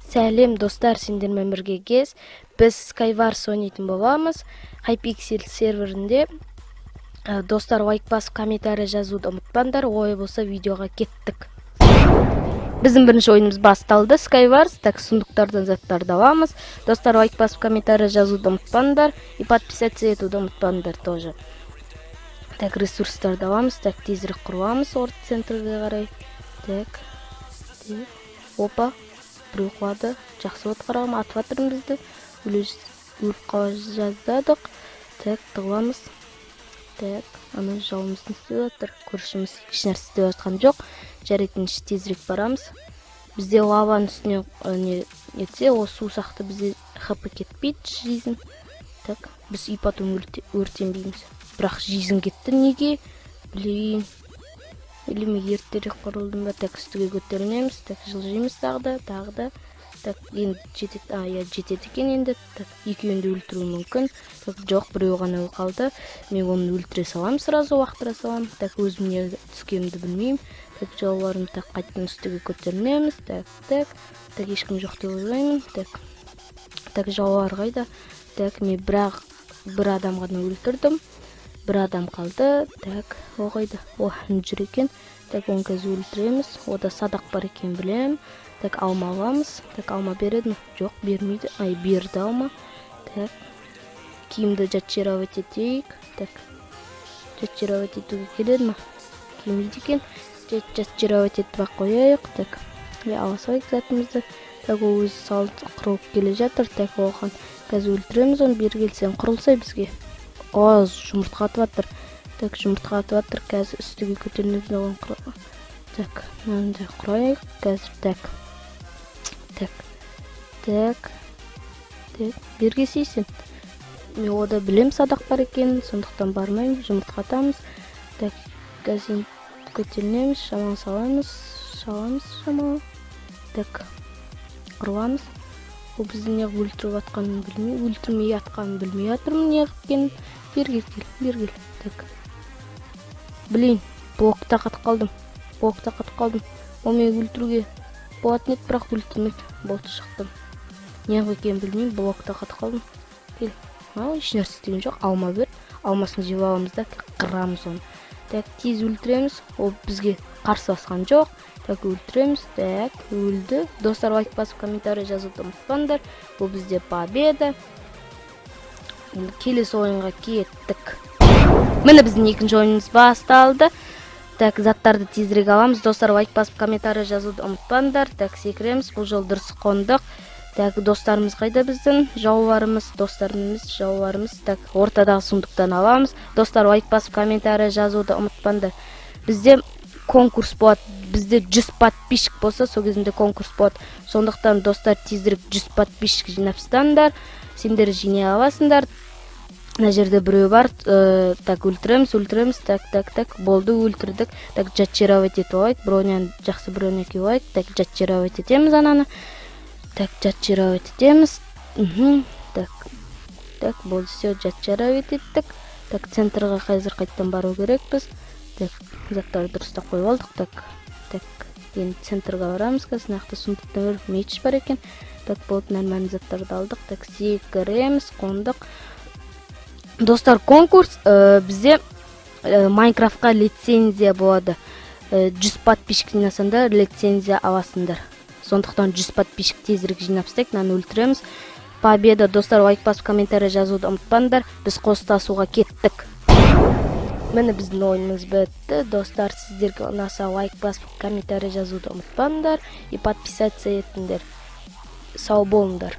Сәлем достар, сендер менен бирге кез. Біз Skywars ойнайтын боламыз. Hypixel серверінде. Достар, лайк басып комментарий жазуды ұмытпаңдар. Ой болса видеоға кеттік. Біздің бірінші ойынымыз басталды. Skywars, так сундуктардан заттарды аламыз. Достар, лайк басып комментарий жазуды ұмытпаңдар. И подписаться етуді ұмытпаңдар тоже. Так, ресурстарды аламыз. Так, тезірек құруамыз орт центрге қарай. Так. Опа. Біреу құлады. Жақсы от қарағым. Атып атырым бізді. Өліп қала жаздадық. Так, тығыламыз. Так, аны жауымыздың істеп атыр. Көршіміз еш нәрсе істеп атқан жоқ. Жарайтын тезірек барамыз. Бізде лаваның үстіне етсе, о су сақты бізде хп кетпейді, жизнь. Так, біз и потом өртенбейміз. Бірақ жизнь кетті неге? Блин. Или мен ертерек құрылдым ба? Так, үстіге көтерінеміз. Так, жылжимыз тағы да. Так, енді жетеді екен енді. Так, екеуінде өлтіру мүмкін. Так, жоқ, біреу ғана қалды. Мен оны өлтіре салам, сразу уақыттыра салам. Так, өзім не түскенімді білмеймін. Так, жауларым так қайтын үстіге көтерінеміз. Так, ешкім жоқ деп ойлаймын. Так, жаулар қайда? Так, мен бір адам ғана өлтірдім. Бір адам қалды. Так, о қайда? О, жүр екен. Так, оны қазір өлтіреміз. Ода садақ бар екен білем. Так, алма аламыз. Так, алма береді ме? Жоқ, бермейді. Ай, берді алма. Так, киімді жатчировать етейік. Так, жатчировать етуге келеді ме? Келмейді екен. Жатчировать етіп ақ қояйық. Так, ала салайық затымызды. Так, ол өзі салды құрылып келе жатыр. Так, оған қазір өлтіреміз оны. Бері келсең құрылса бізге. О, жұмыртқа атып атыр. Так, жұмыртқа атып атыр. Қазір үстіге көтерінеміз оған құрылға. Так, мынандай құрайық. Қазір так, берге сейсен. Мен ода білем садақ бар екен, сондықтан бармаймын, жұмыртқа атамыз. Так, қазір көтерінеміз, шамал саламыз, шамал. Так, құрыламыз. Ол бізді неғып өлтіріп атқанын білмей, өлтірмей атқанын білмей атырмын неғып кен. Берге кел. Так. Блин, блокта қатып қалдым. Ол мен өлтіруге болатын еді, бірақ өлтірмейді. Болты шықтым. Неғып екен білмеймін, блокта қатып қалдым. Кел. Еш нәрсе істеген жоқ. Алма бер. Алмасын жеп аламыз да, қырамыз оны. Так, тез өлтіреміз. Ол бізге қарсы басқан жоқ. Так, өлтіреміз. Так, өлді. Достар, лайк басып комментарий жазуды ұмытпаңдар. Бұл бізде победа. Келесі ойынға кеттік. Міне біздің екінші ойынымыз басталды. Так, заттарды тезірек аламыз. Достар, лайк басып комментарий жазуды ұмытпаңдар. Так, секіреміз. Бұл жол дұрыс қондық. Так, достарымыз қайда біздің? Жауларымыз. Так, ортадағы сундуктан аламыз. Достар, лайк басып комментарий жазуды ұмытпаңдар. Бізде конкурс болады. Бізде 100 подписчик болса, сол кезінде конкурс болады. Сондықтан достар, тезірек 100 подписчик жинапсыздар. Сендер жинай аласыңдар. Мына жерде біреу бар. Так, өлтіреміз. Так, болды, өлтірдік. Так, жатчировать етіп алайық. Бронян жақсы броня киіп алайық. Так, жатчировать етеміз ананы. Так, жатчировать етеміз. Так, болды, все, жатчировать еттік. Так, центрға қазір қайттан бару керекпіз. Так, заттарды дұрыстап қойып алдық. Так, енді центрға барамыз. Нақты сундуктан меч бар екен. Так, болды, нормальный заттарды алдық. Так, секіреміз, қондық. Достар, конкурс бізде Майнкрафтқа лицензия болады. 100 подписчик жинасаңдар лицензия аласыңдар. Сондықтан 100 подписчик тезірек жинапсыздар, наны өлтіреміз. Победа, достар, лайк басып комментарий жазуды ұмытпаңдар. Біз қостасуға кеттік. Міне біздің ойынымыз бітті. Достар, сіздерге ұнаса лайк басып комментарий жазуды ұмытпаңдар. И подписаться етіңдер. Сау болыңдар.